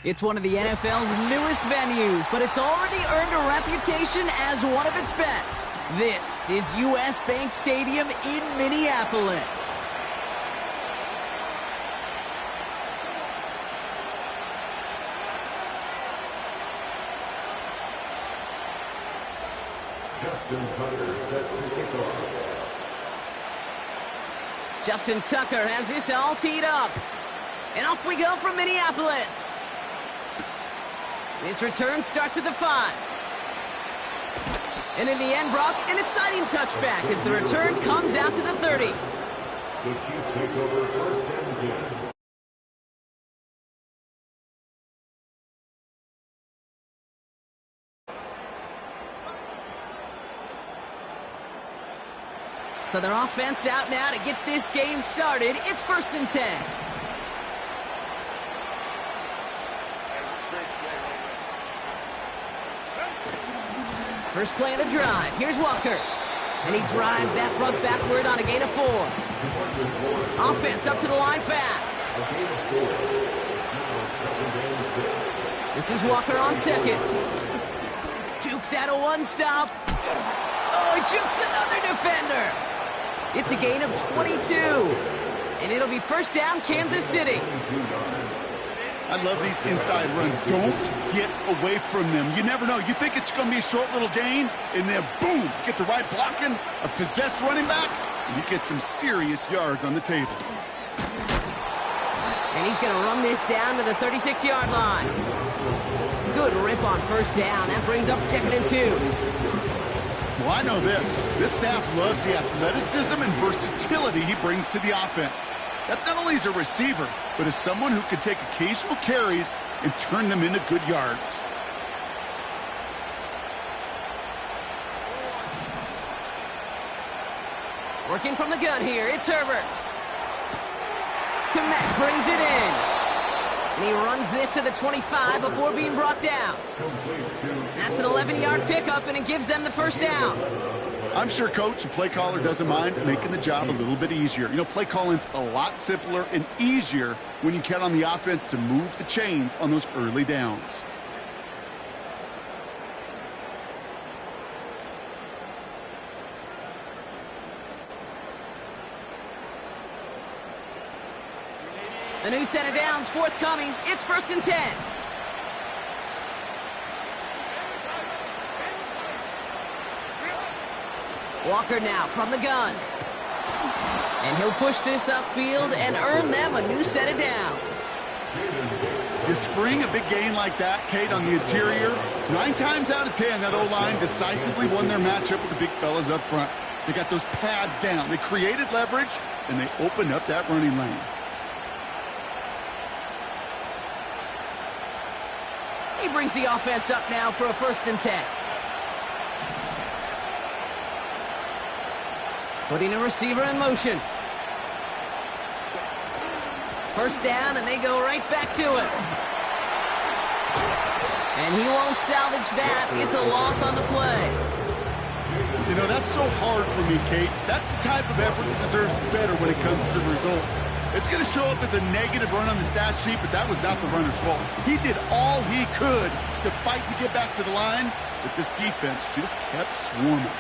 It's one of the NFL's newest venues, but it's already earned a reputation as one of its best. This is US Bank Stadium in Minneapolis. Justin Tucker has this all teed up. And off we go from Minneapolis. This return starts at the 5. And in the end, Brock, an exciting touchback as the return comes out to the 30. The Chiefs take over first and 10. So their offense out now to get this game started. It's first and 10. First play of the drive. Here's Walker. And he drives that front backward on a gain of 4. Offense up to the line fast. This is Walker on second. Jukes out a one-stop. Oh, he jukes another defender. It's a gain of 22. And it'll be first down, Kansas City. I love these inside runs. Don't get away from them. You never know. You think it's going to be a short little gain, and then boom, get the right blocking, a possessed running back, and you get some serious yards on the table. And he's going to run this down to the 36-yard line. Good rip on first down. That brings up second and 2. Well, I know this. This staff loves the athleticism and versatility he brings to the offense. That's not only as a receiver, but as someone who can take occasional carries and turn them into good yards. Working from the gun here, it's Herbert. Komet brings it in. And he runs this to the 25 before being brought down. That's an 11-yard pickup, and it gives them the first down. I'm sure coach and play caller doesn't mind making the job a little bit easier. You know, play calling's a lot simpler and easier when you count on the offense to move the chains on those early downs. A new set of downs forthcoming. It's first and 10. Walker now from the gun. And he'll push this upfield and earn them a new set of downs. You spring a big gain like that, Kate, on the interior. 9 times out of 10, that O-line decisively won their matchup with the big fellas up front. They got those pads down. They created leverage, and they opened up that running lane. He brings the offense up now for a first and 10. Putting a receiver in motion. First down, and they go right back to it. And he won't salvage that. It's a loss on the play. You know, that's so hard for me, Kate. That's the type of effort that deserves better when it comes to the results. It's going to show up as a negative run on the stat sheet, but that was not the runner's fault. He did all he could to fight to get back to the line, but this defense just kept swarming.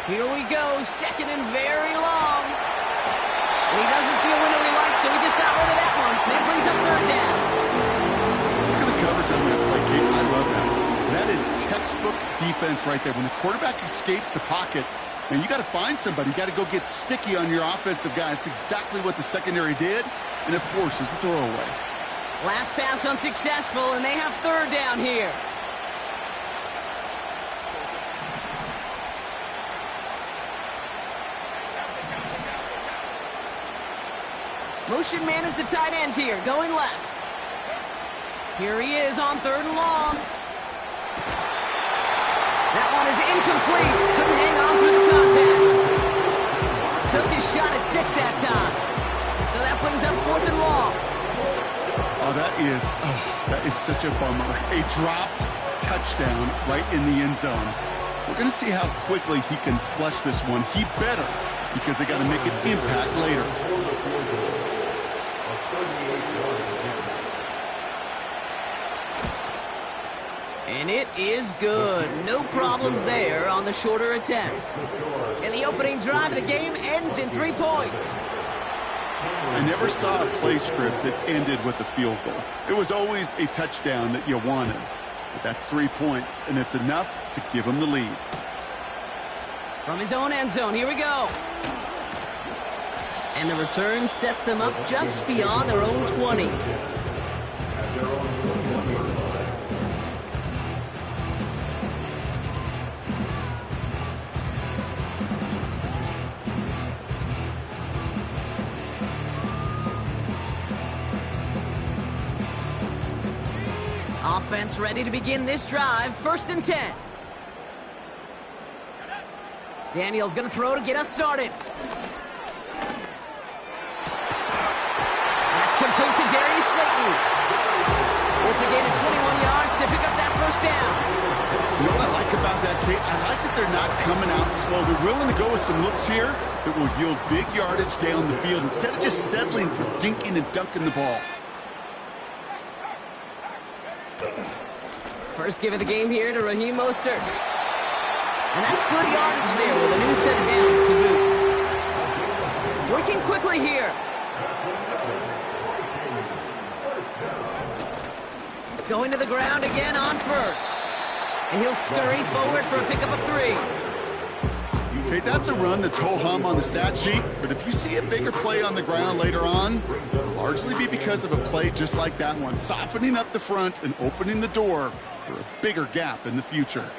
Here we go, second and very long. And he doesn't see a window he likes, so he just got rid of that one. That brings up third down. Look at the coverage on that play, Kate. I love that. That is textbook defense right there. When the quarterback escapes the pocket, man, you got to find somebody. You got to go get sticky on your offensive guy. It's exactly what the secondary did, and of course, is the throwaway. Last pass unsuccessful, and they have third down here. Motion man is the tight end here, going left. Here he is on third and long. That one is incomplete. Couldn't hang on through the contact. Took his shot at 6 that time. So that brings up fourth and long. Oh, that is such a bummer. A dropped touchdown right in the end zone. We're going to see how quickly he can flush this one. He better, because they got to make an impact later. And it is good. No problems there on the shorter attempt. And the opening drive of the game ends in 3 points. I never saw a play script that ended with a field goal. It was always a touchdown that you wanted. But that's 3 points, and it's enough to give him the lead. From his own end zone, here we go. And the return sets them up just beyond their own 20. Offense ready to begin this drive. 1st and 10. Daniel's going to throw to get us started. That's complete to Darius Slayton. It's a gain of 21 yards to pick up that 1st down. You know what I like about that, Kate? I like that they're not coming out slow. They're willing to go with some looks here that will yield big yardage down the field instead of just settling for dinking and dunking the ball. First give of the game here to Raheem Mostert. And that's good yardage there with a new set of downs to boot. Working quickly here. Going to the ground again on 1st. And he'll scurry forward for a pickup of 3. Okay, that's a run that's ho-hum on the stat sheet, but if you see a bigger play on the ground later on, it'll largely be because of a play just like that one, softening up the front and opening the door for a bigger gap in the future.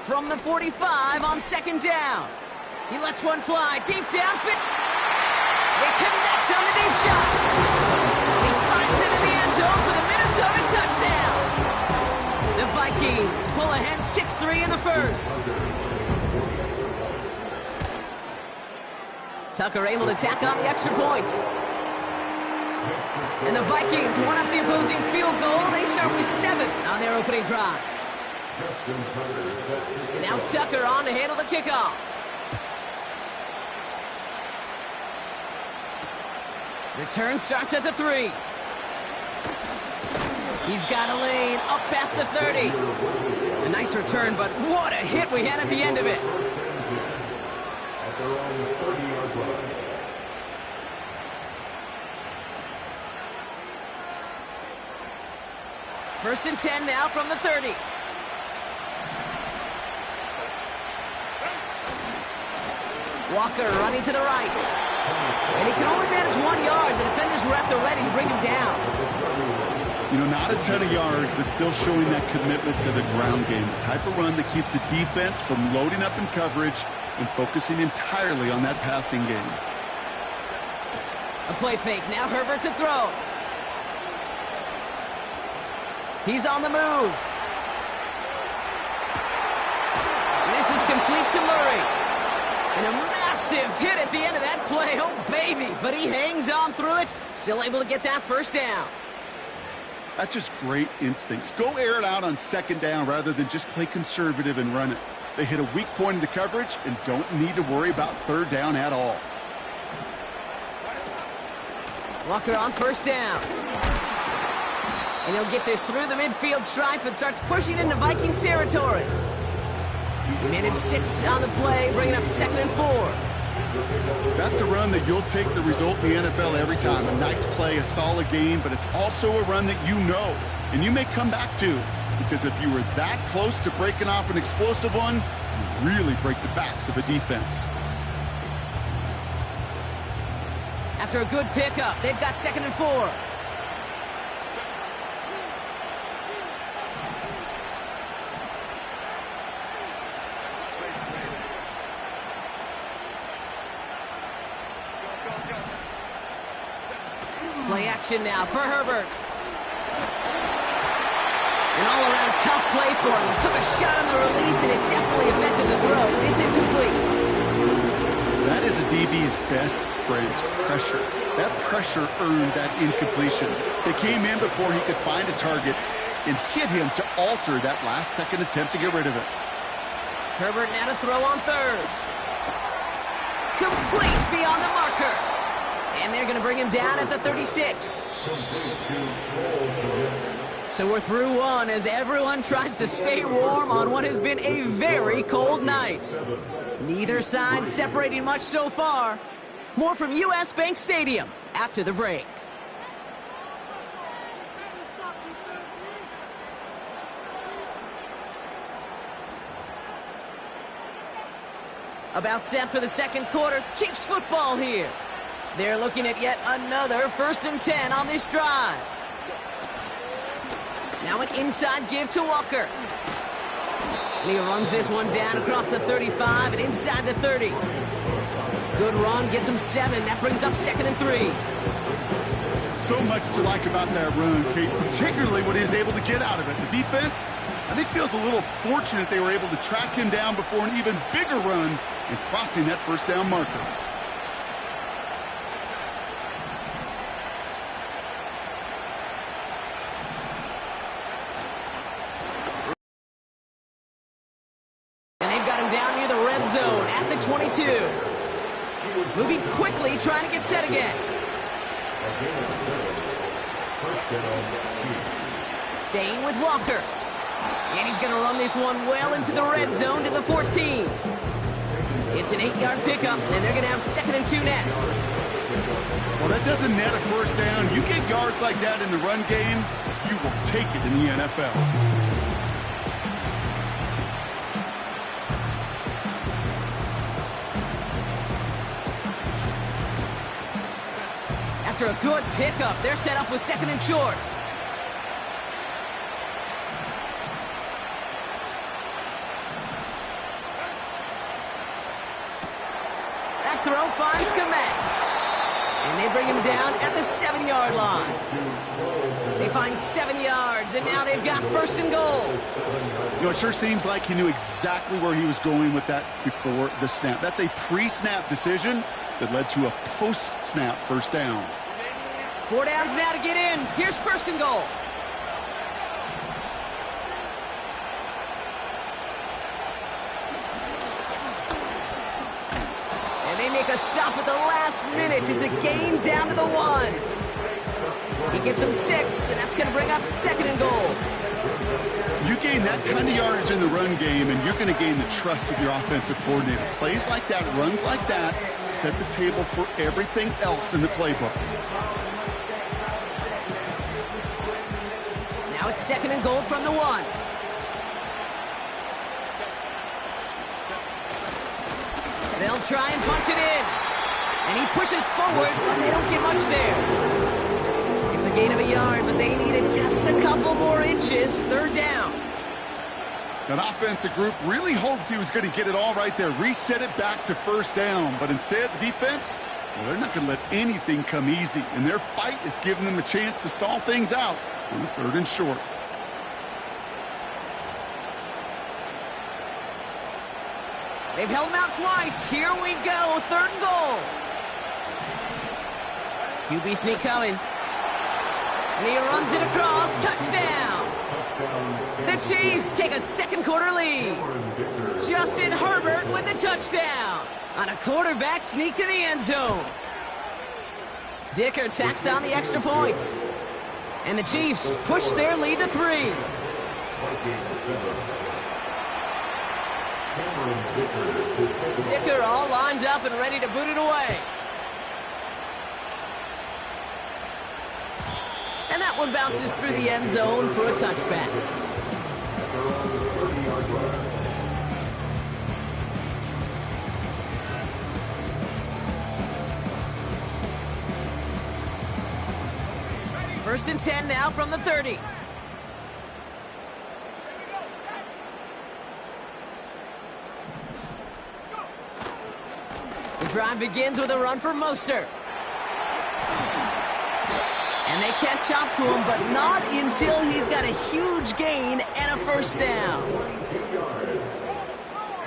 From the 45 on 2nd down. He lets one fly deep down. They connect on the deep shot. He finds it in the end zone for the Minnesota touchdown. The Vikings pull ahead 6-3 in the 1st. Tucker able to tack on the extra point. And the Vikings one up the opposing field goal. They start with 7 on their opening drive. Now Tucker on to handle the kickoff. Return starts at the 3. He's got a lane up past the 30. A nice return, but what a hit we had at the end of it. At their own 30-yard line. First and 10 now from the 30. Walker running to the right. And he can only manage 1 yard. The defenders were at the ready to bring him down. You know, not a ton of yards, but still showing that commitment to the ground game. The type of run that keeps the defense from loading up in coverage and focusing entirely on that passing game. A play fake. Now Herbert to throw. He's on the move. This is complete to Murray. And a massive hit at the end of that play. Oh, baby. But he hangs on through it. Still able to get that 1st down. That's just great instincts. Go air it out on 2nd down rather than just play conservative and run it. They hit a weak point in the coverage and don't need to worry about 3rd down at all. Walker on 1st down. And he'll get this through the midfield stripe and starts pushing into Vikings territory. He managed 6 on the play, bringing up 2nd and 4. That's a run that you'll take the result in the NFL every time. A nice play, a solid game, but it's also a run that you know, and you may come back to, because if you were that close to breaking off an explosive one, you really break the backs of a defense. After a good pickup, they've got 2nd and 4. Play action now for Herbert. An all-around tough play for him. Took a shot on the release, and it definitely affected the throw. It's incomplete. That is a DB's best friend, pressure. That pressure earned that incompletion. They came in before he could find a target and hit him to alter that last-second attempt to get rid of it. Herbert now to throw on 3rd. Complete beyond the marker. And they're going to bring him down at the 36. So we're through one as everyone tries to stay warm on what has been a very cold night. Neither side separating much so far. More from US Bank Stadium after the break. About set for the second quarter. Chiefs football here. They're looking at yet another 1st and 10 on this drive. Now an inside give to Walker. And he runs this one down across the 35 and inside the 30. Good run, gets him 7. That brings up 2nd and 3. So much to like about that run, Kate, particularly what he was able to get out of it. The defense, I think, feels a little fortunate they were able to track him down before an even bigger run and crossing that 1st down marker. And they've got him down near the red zone at the 22. Moving quickly, trying to get set again. Staying with Walker. And he's going to run this one well into the red zone to the 14. It's an 8-yard pickup, and they're going to have 2nd and 2 next. Well, that doesn't net a 1st down. You get yards like that in the run game, you will take it in the NFL. After a good pickup, they're set up with 2nd and short. That throw finds Komet. And they bring him down at the 7-yard line. They find 7 yards, and now they've got 1st and goal. You know, it sure seems like he knew exactly where he was going with that before the snap. That's a pre-snap decision that led to a post-snap 1st down. 4 downs now to get in. Here's 1st and goal. And they make a stop at the last minute. It's a gain down to the 1. He gets him 6, and that's going to bring up 2nd and goal. You gain that kind of yardage in the run game, and you're going to gain the trust of your offensive coordinator. Plays like that, runs like that, set the table for everything else in the playbook. Now it's 2nd and goal from the 1. They'll try and punch it in. And he pushes forward, but they don't get much there. It's a gain of a yard, but they needed just a couple more inches. 3rd down. That offensive group really hoped he was going to get it all right there, reset it back to 1st down. But instead, the defense, well, they're not going to let anything come easy. And their fight is giving them a chance to stall things out on 3rd and short. They've held him out twice. Here we go. 3rd and goal. QB sneak coming. And he runs it across. Touchdown. The Chiefs take a 2nd quarter lead. Justin Herbert with the touchdown on a quarterback sneak to the end zone. Dicker tacks on the extra point. And the Chiefs push their lead to 3. Dicker all lined up and ready to boot it away. And that one bounces through the end zone for a touchback. First and 10 now from the 30. The drive begins with a run for Mostert. And they catch up to him, but not until he's got a huge gain and a 1st down. 22 yards.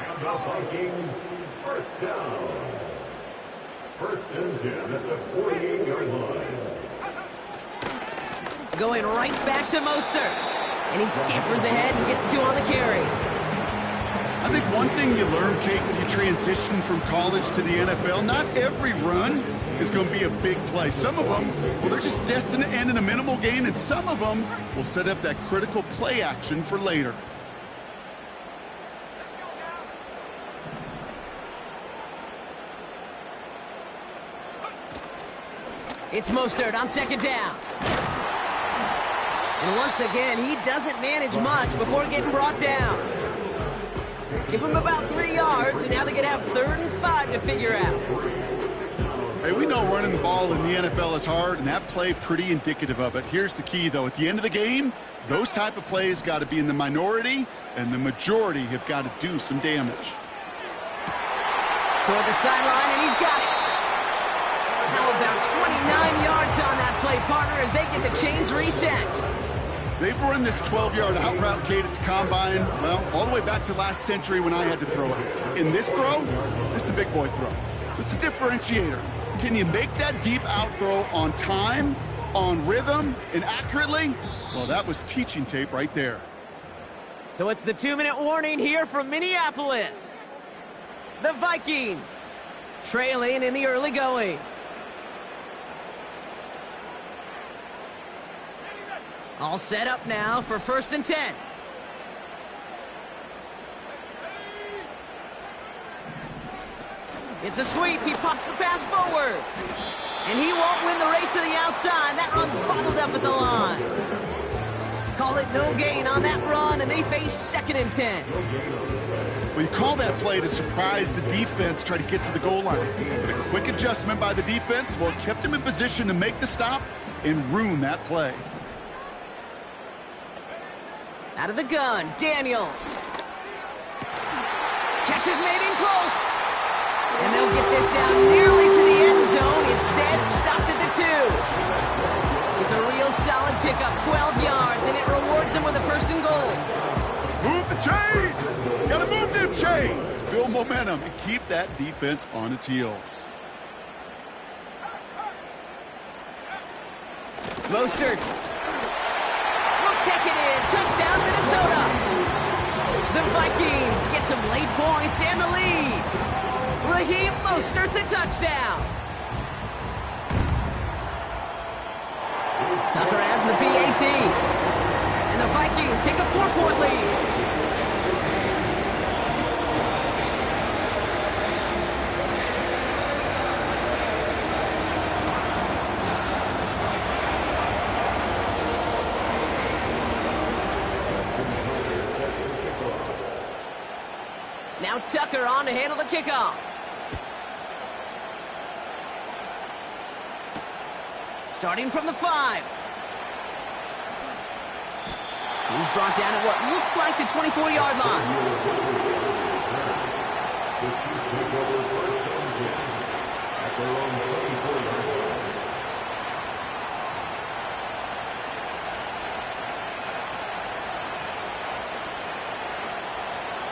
And the Vikings 1st down. 1st and 10 at the 48-yard line. Going right back to Mostert. And he scampers ahead and gets 2 on the carry. I think one thing you learn, Kate, when you transition from college to the NFL, not every run is going to be a big play. Some of them, well, they're just destined to end in a minimal gain, and some of them will set up that critical play action for later. It's Mostert on second down. And once again, he doesn't manage much before getting brought down. Give him about 3 yards, and now they're going to have 3rd and 5 to figure out. Hey, we know running the ball in the NFL is hard, and that play pretty indicative of it. Here's the key, though. At the end of the game, those type of plays got to be in the minority, and the majority have got to do some damage. Toward the sideline, and he's got it. How about 29 yards on that play, partner, as they get the chains reset. They've run this 12-yard out route, Kate, at the combine, well, all the way back to last century when I had to throw it. In this throw, this is a big boy throw. It's a differentiator. Can you make that deep out throw on time, on rhythm, and accurately? Well, that was teaching tape right there. So it's the 2-minute warning here from Minneapolis. The Vikings trailing in the early going. All set up now for 1st and 10. It's a sweep. He pops the pass forward. And he won't win the race to the outside. That run's bottled up at the line. Call it no gain on that run, and they face 2nd and 10. Well, you call that play to surprise the defense, try to get to the goal line. But a quick adjustment by the defense, well, it kept him in position to make the stop and ruin that play. Out of the gun, Daniels. Catch is made in close. And they'll get this down nearly to the end zone. Instead, stopped at the 2. It's a real solid pickup, 12 yards, and it rewards them with a 1st and goal. Move the chains! Gotta move them chains! Build momentum and keep that defense on its heels. Mostert. Take it in. Touchdown, Minnesota. The Vikings get some late points and the lead. Raheem Mostert, the touchdown. Tucker adds the PAT. And the Vikings take a 4-point lead. Now Tucker on to handle the kickoff. Starting from the 5. He's brought down at what looks like the 24-yard line.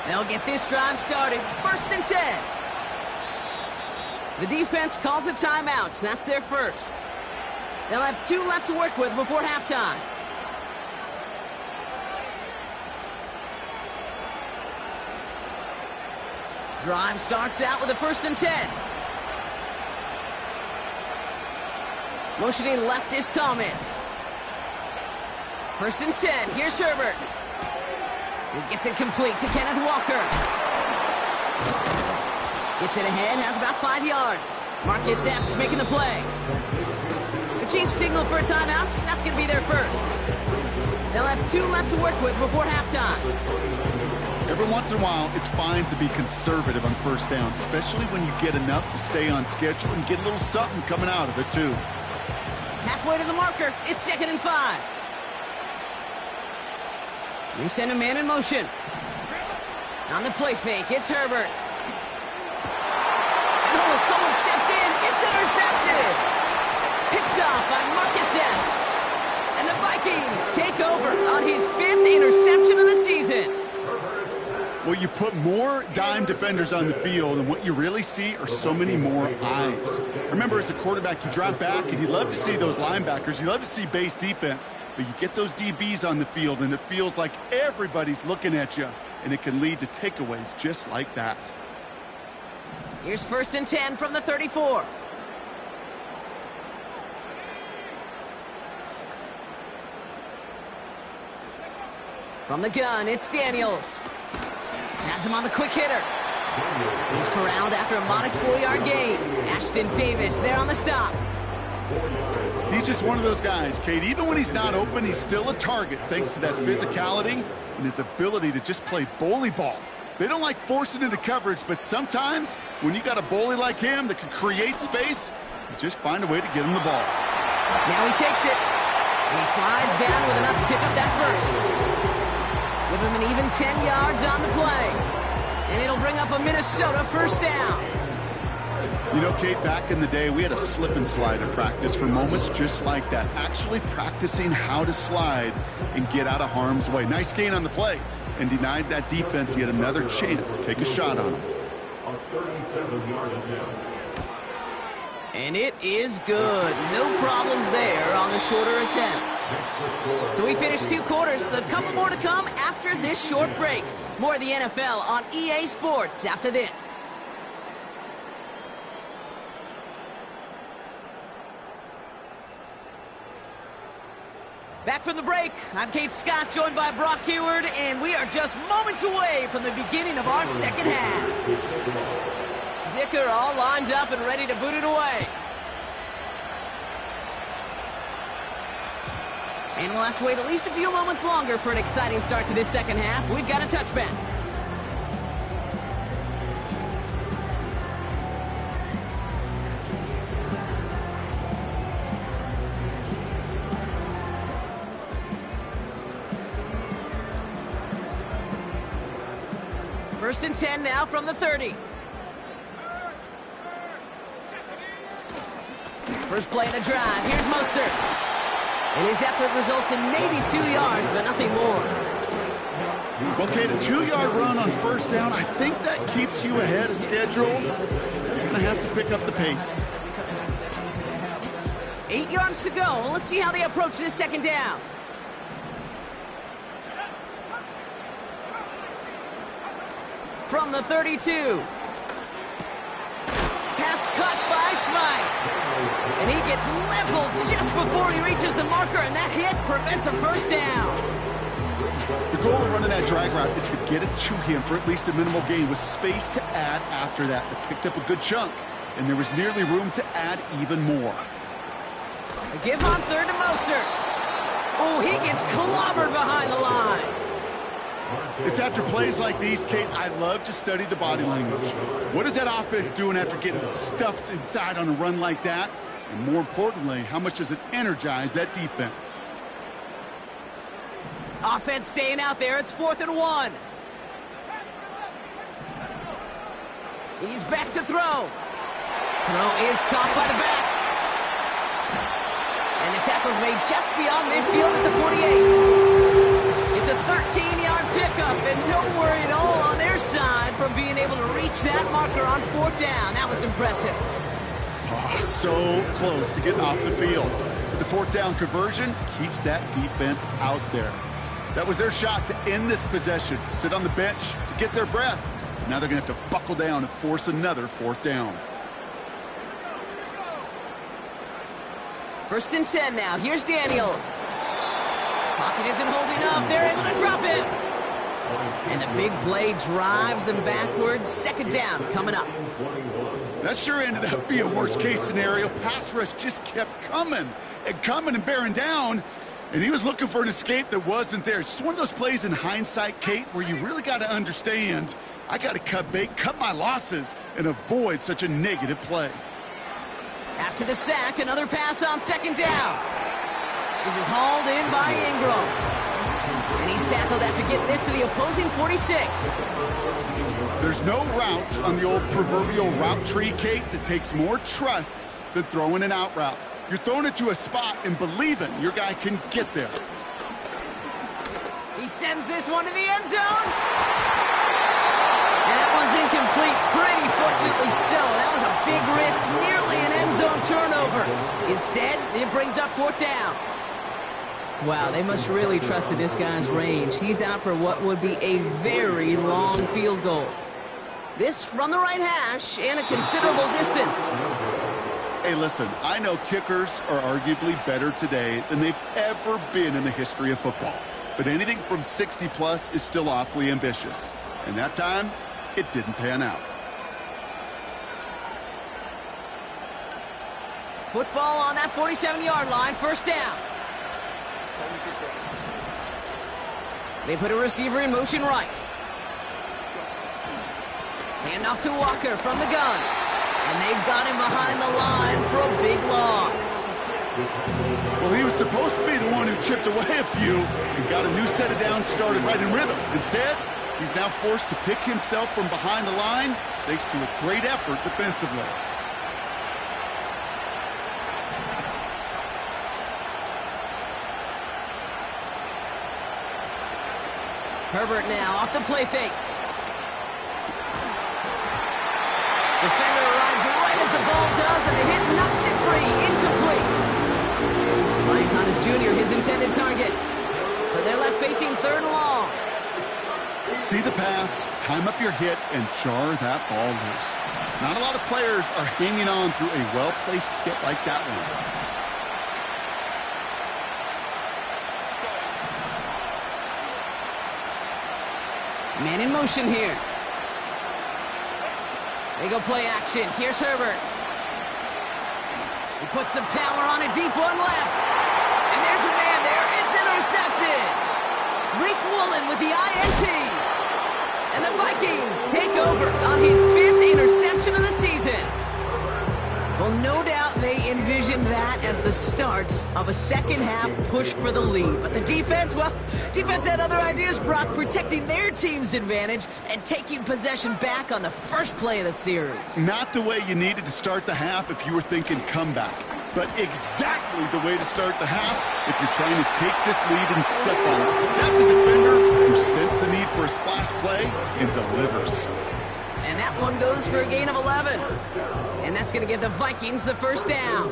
They'll get this drive started. 1st and 10. The defense calls a timeout, so that's their first. They'll have 2 left to work with before halftime. Drive starts out with a 1st and 10. Motioning left is Thomas. 1st and 10. Here's Herbert. He gets it complete to Kenneth Walker. Gets it ahead, has about 5 yards. Marcus Epps making the play. The Chiefs signal for a timeout. That's going to be their first. They'll have 2 left to work with before halftime. Every once in a while, it's fine to be conservative on 1st down, especially when you get enough to stay on schedule and get a little something coming out of it, too. Halfway to the marker. It's 2nd and 5. They send a man in motion. On the play fake, it's Herbert. And oh, someone stepped in. It's intercepted. Picked off by Marcus Epps. And the Vikings take over on his 5th interception of the season. Well, you put more dime defenders on the field, and what you really see are so many more eyes. Remember, as a quarterback, you drop back, and you love to see those linebackers. You love to see base defense, but you get those DBs on the field, and it feels like everybody's looking at you, and it can lead to takeaways just like that. Here's 1st and 10 from the 34. From the gun, it's Daniels. Has him on the quick hitter. He's corralled after a modest 4-yard gain. Ashton Davis there on the stop. He's just one of those guys, Kate. Even when he's not open, he's still a target thanks to that physicality and his ability to just play bully ball. They don't like forcing into coverage, but sometimes when you got a bully like him that can create space, you just find a way to get him the ball. Now he takes it. And he slides down with enough to pick up that first. Give him an even 10 yards on the play. And it'll bring up a Minnesota first down. You know, Kate, back in the day, we had a slip and slide in practice for moments just like that. Actually practicing how to slide and get out of harm's way. Nice gain on the play. And denied that defense yet another chance to take a shot on him. A 37-yard attempt. And it is good. No problems there on the shorter attempt. So we finished 2 quarters. A couple more to come after this short break. More of the NFL on EA Sports after this. Back from the break, I'm Kate Scott, joined by Brock Heward, and we are just moments away from the beginning of our second half. Dicker all lined up and ready to boot it away. And we'll have to wait at least a few moments longer for an exciting start to this second half. We've got a touchback. First and 10 now from the 30. First play of the drive. Here's Mostert. And his effort results in maybe 2 yards, but nothing more. Okay, the 2-yard run on first down, I think that keeps you ahead of schedule. You're going to have to pick up the pace. 8 yards to go. Let's see how they approach this second down. From the 32. Pass caught by Smythe. And he gets leveled just before he reaches the marker, and that hit prevents a first down. The goal of running that drag route is to get it to him for at least a minimal gain with space to add after that. They picked up a good chunk, and there was nearly room to add even more. A give on third to Mostert. Oh, he gets clobbered behind the line. It's after plays like these, Kate, I love to study the body language. What is that offense doing after getting stuffed inside on a run like that? And more importantly, how much does it energize that defense? Offense staying out there. It's 4th and 1. He's back to throw. Throw is caught by the back. And the tackle's made just beyond midfield at the 48. It's a 13-yard pickup, and no worry at all on their side from being able to reach that marker on 4th down. That was impressive. Oh, so close to getting off the field. But the 4th down conversion keeps that defense out there. That was their shot to end this possession, to sit on the bench, to get their breath. Now they're going to have to buckle down and force another 4th down. 1st and 10 now. Here's Daniels. Pocket isn't holding up. They're able to drop him. And the big play drives them backwards. 2nd down coming up. That sure ended up being a worst-case scenario. Pass rush just kept coming and bearing down. And he was looking for an escape that wasn't there. It's just one of those plays in hindsight, Kate, where you really got to understand, I got to cut my losses and avoid such a negative play. After the sack, another pass on 2nd down. This is hauled in by Ingram. And he's tackled after getting this to the opposing 46. There's no route on the old proverbial route tree, Kate, that takes more trust than throwing an out route. You're throwing it to a spot and believing your guy can get there. He sends this one to the end zone. And that one's incomplete, pretty fortunately so. That was a big risk, nearly an end zone turnover. Instead, it brings up 4th down. Wow, they must really trusted this guy's range. He's out for what would be a very long field goal. This from the right hash and a considerable distance. Hey, listen, I know kickers are arguably better today than they've ever been in the history of football. but anything from 60-plus is still awfully ambitious. And that time, it didn't pan out. Football on that 47-yard line, first down. They put a receiver in motion right. Hand off to Walker from the gun. And they've got him behind the line for a big loss. Well, he was supposed to be the one who chipped away a few and got a new set of downs started right in rhythm. Instead, he's now forced to pick himself from behind the line thanks to a great effort defensively. Herbert now off the play fake. Defender arrives right as the ball does, and the hit knocks it free. Incomplete. Ryan Thomas Jr., his intended target. So they're left facing third and long. See the pass, time up your hit, and jar that ball loose. Not a lot of players are hanging on through a well-placed hit like that one. Man in motion here. They go play action. Here's Herbert. He puts some power on a deep one left. And there's a man there. It's intercepted. Reek Woolen with the INT. And the Vikings take over on his 5th interception of the season. Well, no doubt they envisioned that as the start of a second-half push for the lead. But the defense, well, defense had other ideas, Brock, protecting their team's advantage and taking possession back on the first play of the series. Not the way you needed to start the half if you were thinking comeback, but exactly the way to start the half if you're trying to take this lead and step on it. That's a defender who sensed the need for a splash play and delivers. And that one goes for a gain of 11. And that's going to give the Vikings the first down.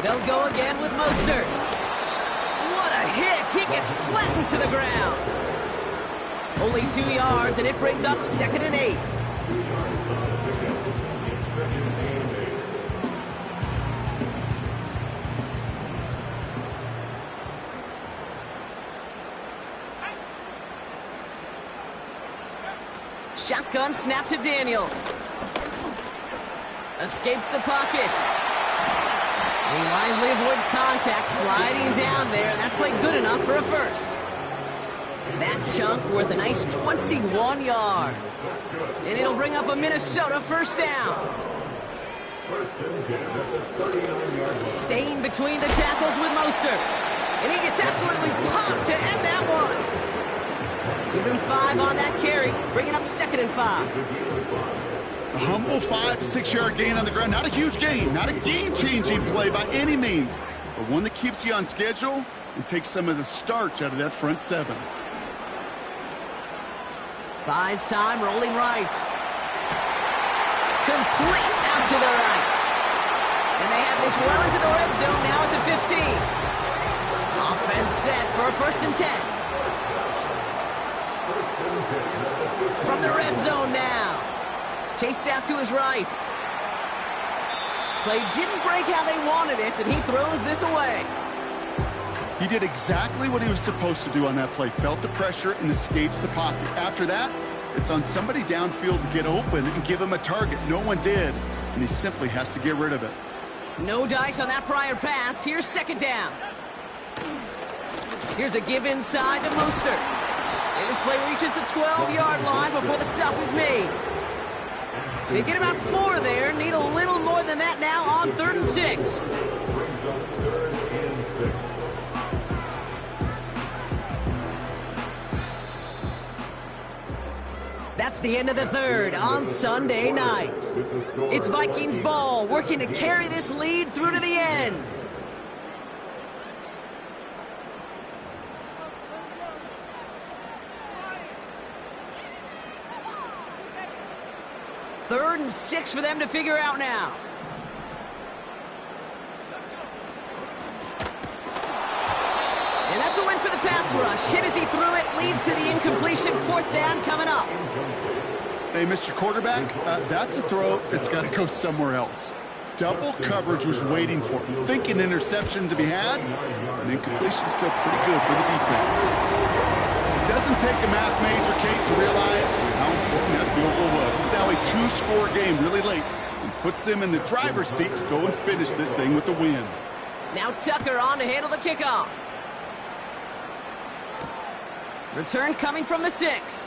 They'll go again with Mostert. What a hit! He gets flattened to the ground. Only 2 yards, and it brings up 2nd and 8. Shotgun snap to Daniels. Escapes the pocket. He wisely avoids contact, sliding down there, and that played good enough for a first. That chunk worth a nice 21 yards. And it'll bring up a Minnesota first down. Staying between the tackles with Mostert. And he gets absolutely popped to end that one. Give him 5 on that carry, bringing up 2nd and 5. A humble 5 to 6 yard gain on the ground. Not a huge gain, not a game-changing play by any means, but one that keeps you on schedule and takes some of the starch out of that front 7. Buys time, rolling right. Complete out to the right. And they have this well into the red zone now at the 15. Offense set for a 1st and 10. From the red zone now. Chased out to his right. Play didn't break how they wanted it, and he throws this away. He did exactly what he was supposed to do on that play. Felt the pressure and escapes the pocket. After that, it's on somebody downfield to get open and give him a target. No one did, and he simply has to get rid of it. No dice on that prior pass. Here's 2nd down. Here's a give inside to Mostert. And this play reaches the 12-yard line before the stop is made. They get about 4 there. Need a little more than that now on 3rd and 6. That's the end of the 3rd on Sunday night. It's Vikings ball, working to carry this lead through to the end. Third and 6 for them to figure out now. And that's a win for the pass rush. Hit as he threw it, leads to the incompletion. 4th down coming up. Hey, Mr. Quarterback, that's a throw that's got to go somewhere else. Double coverage was waiting for him, thinking interception to be had, and incompletion still pretty good for the defense. It doesn't take a math major, Kate, to realize how important that field goal was. It's now a 2-score game really late and puts them in the driver's seat to go and finish this thing with the win. Now Tucker on to handle the kickoff. Return coming from the 6.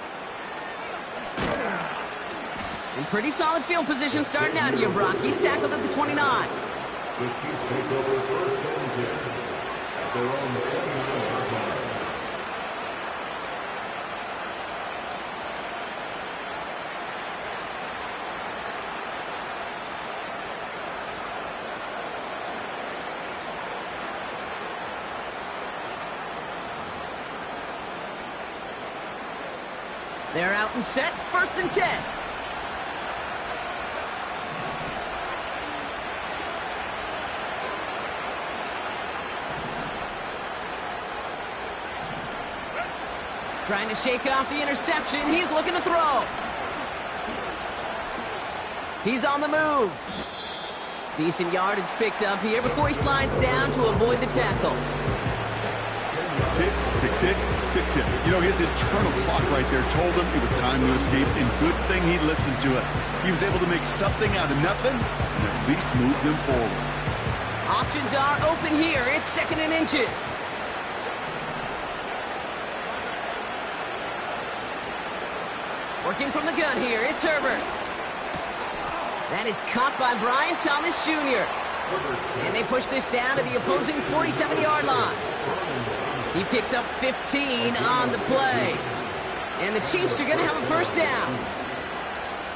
In pretty solid field position starting out here, Brock. He's tackled at the 29. The Chiefs take over first and 10 at their own 29-yard line. They're out and set, first and 10. Trying to shake off the interception. He's looking to throw. He's on the move. Decent yardage picked up here before he slides down to avoid the tackle. Tick, tick, tick, tick, tick. You know, his internal clock right there told him it was time to escape, and good thing he listened to it. He was able to make something out of nothing and at least move them forward. Options are open here. It's second and inches. Working from the gun here, it's Herbert. That is caught by Brian Thomas Jr. And they push this down to the opposing 47-yard line. He picks up 15 on the play. And the Chiefs are going to have a first down.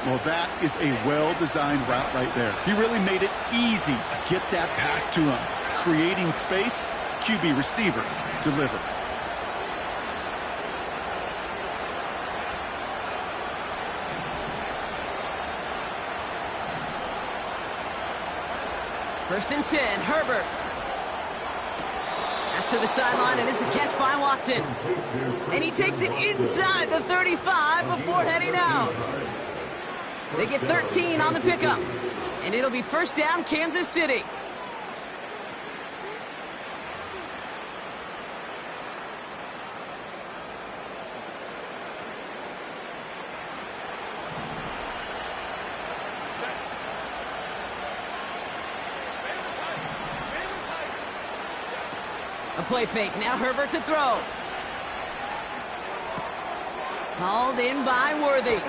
Well, that is a well-designed route right there. He really made it easy to get that pass to him. Creating space, QB receiver, deliver. First and 10, Herbert. That's to the sideline, and it's a catch by Watson. And he takes it inside the 35 before heading out. They get 13 on the pickup, and it'll be first down, Kansas City. A play fake. Now Herbert to throw. Hauled in by Worthy.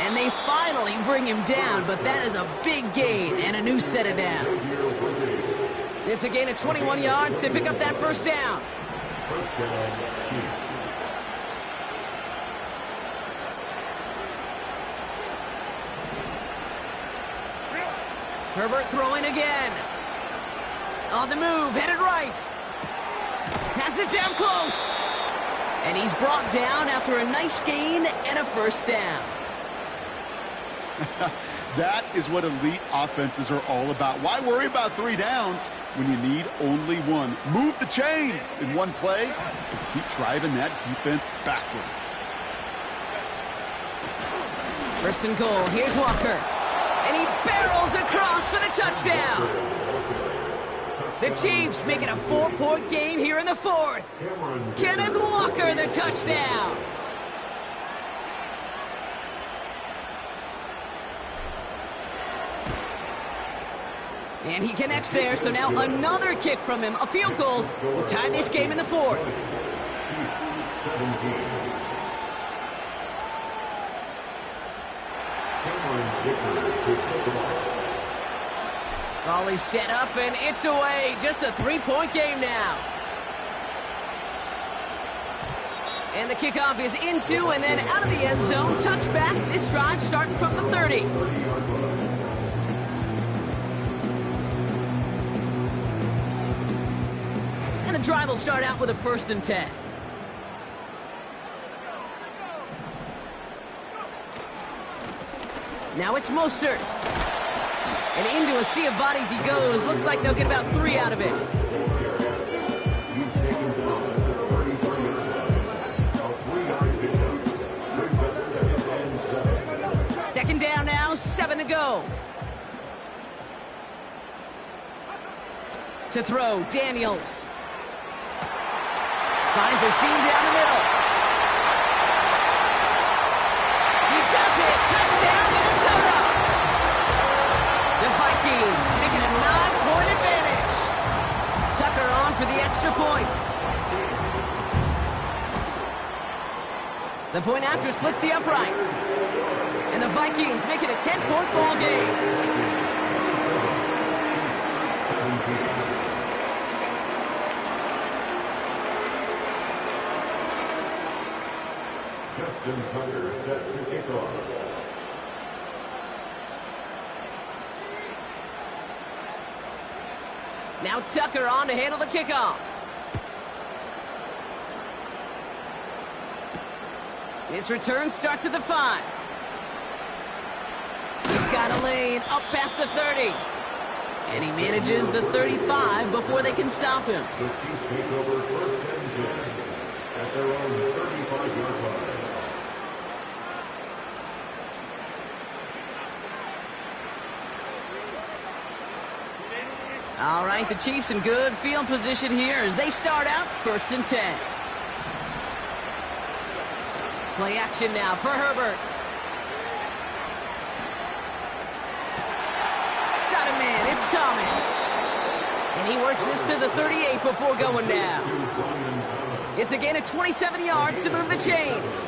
And they finally bring him down, but that is a big gain and a new set of downs. It's a gain of 21 yards to pick up that first down. Herbert throwing again. On the move, headed right. Has it down close. And he's brought down after a nice gain and a first down. That is what elite offenses are all about. Why worry about 3 downs when you need only one? Move the chains in one play and keep driving that defense backwards. First and goal, here's Walker. And he barrels across for the touchdown. The Chiefs make it a 4-point game here in the 4th. Kenneth Walker, the touchdown. And he connects there, so now another kick from him. A field goal will tie this game in the 4th. Volley set up, and it's away. Just a 3-point game now. And the kickoff is into and then out of the end zone. Touchback. This drive starting from the 30. And the drive will start out with a first and 10. Now it's Mostert. And into a sea of bodies he goes. Looks like they'll get about 3 out of it. to go. To throw, Daniels. Finds a seam down the middle. He does it! Touchdown, Minnesota! The Vikings make it a 9-point advantage. Tucker on for the extra point. The point after splits the uprights. And the Vikings make it a 10-point ball game. Justin Tucker set to kick off. Now Tucker on to handle the kickoff. His return starts at the 5. He's got a lane up past the 30. And he manages the 35 before they can stop him. The Chiefs take over 1st and 10 at their own 35-yard line. All right, the Chiefs in good field position here as they start out 1st and 10. Play action now for Herbert. Got a man, it's Thomas. And he works this to the 38 before going down. It's a gain of 27 yards to move the chains.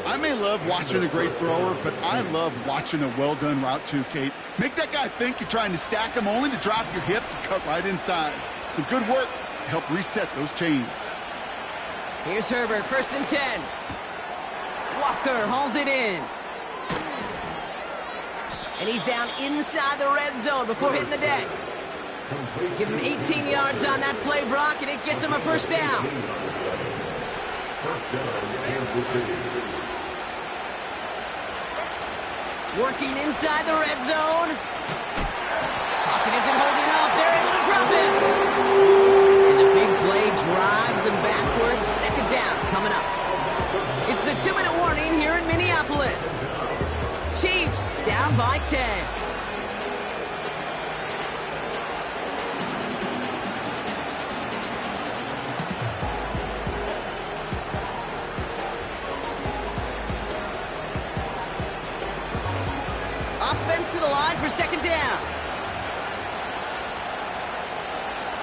I may love watching a great thrower, but I love watching a well-done route too, Kate. Make that guy think you're trying to stack him only to drop your hips and cut right inside. Some good work to help reset those chains. Here's Herbert, 1st and 10. Walker hauls it in. And he's down inside the red zone before hitting the deck. Give him 18 yards on that play, Brock, and it gets him a 1st down. 1st down and the city. Working inside the red zone. Pocket isn't holding up. They're able to drop him. And the big play drives them backwards. 2nd down coming up. It's the 2-minute warning here in Minneapolis. Chiefs down by 10. Offense to the line for 2nd down.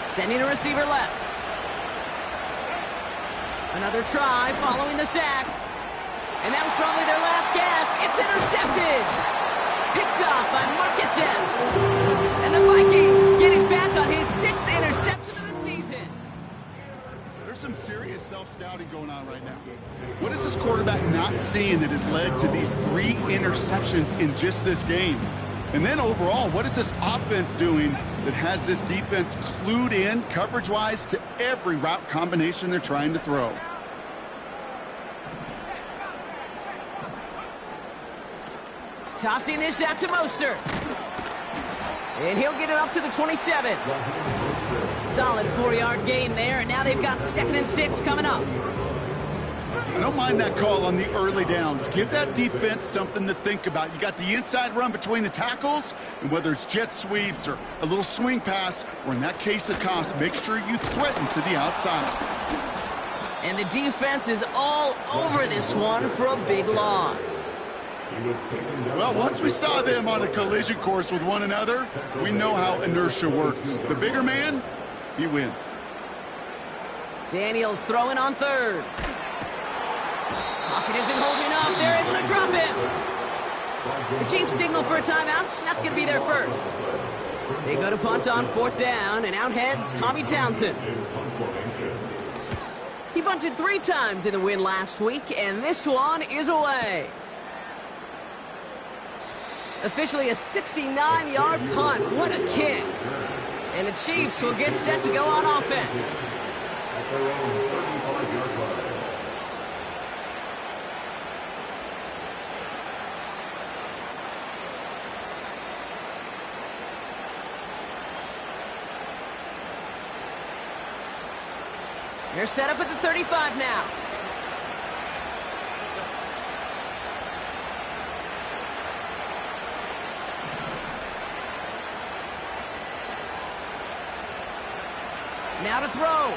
Sending a receiver left. Another try following the sack. And that was probably their last gasp. It's intercepted. Picked off by Marcus Epps. And the Vikings getting back on his 6th interception of the season. There's some serious self-scouting going on right now. What is this quarterback not seeing that has led to these 3 interceptions in just this game? And then overall, what is this offense doing that has this defense clued in coverage-wise to every route combination they're trying to throw? Tossing this out to Mostert. And he'll get it up to the 27. Solid 4-yard gain there, and now they've got 2nd and 6 coming up. I don't mind that call on the early downs. Give that defense something to think about. You got the inside run between the tackles, and whether it's jet sweeps or a little swing pass, or in that case a toss, make sure you threaten to the outside. And the defense is all over this one for a big loss. Well, once we saw them on a collision course with one another, we know how inertia works. The bigger man, he wins. Daniels throwing on 3rd. Pocket isn't holding up. They're able to drop him. The Chiefs signal for a timeout. That's going to be their 1st. They go to punt on 4th down, and out heads Tommy Townsend. He punted 3 times in the win last week, and this one is away. Officially a 69-yard punt. What a kick. And the Chiefs will get set to go on offense. At their own 35-yard line. They're set up at the 35 now. Now to throw.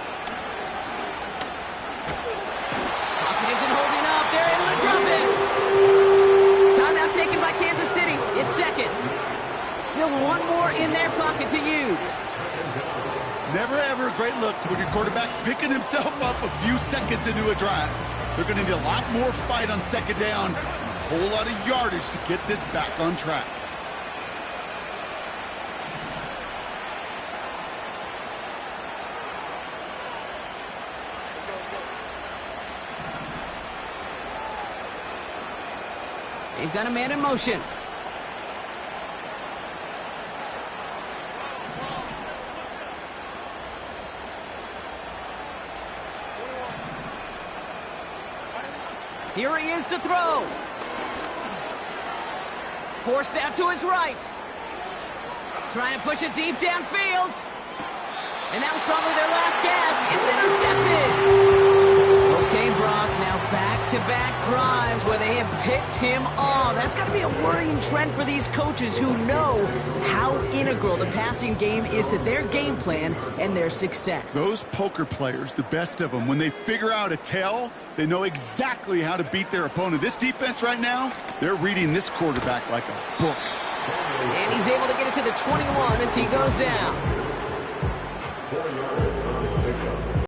Pocket isn't holding up. They're able to drop it. Timeout taken by Kansas City. It's second. Still one more in their pocket to use. Never ever a great look when your quarterback's picking himself up a few seconds into a drive. They're going to need a lot more fight on second down, and a whole lot of yardage to get this back on track. They've got a man in motion. Here he is to throw. Forced out to his right. Trying to push it deep downfield. And that was probably their last gasp. It's intercepted. Okay, Brock, now back-to-back drives where they have picked him off. That's got to be a worrying trend for these coaches who know how integral the passing game is to their game plan and their success. Those poker players, the best of them, when they figure out a tell, they know exactly how to beat their opponent. This defense right now, they're reading this quarterback like a book. And he's able to get it to the 21 as he goes down. 4 yards.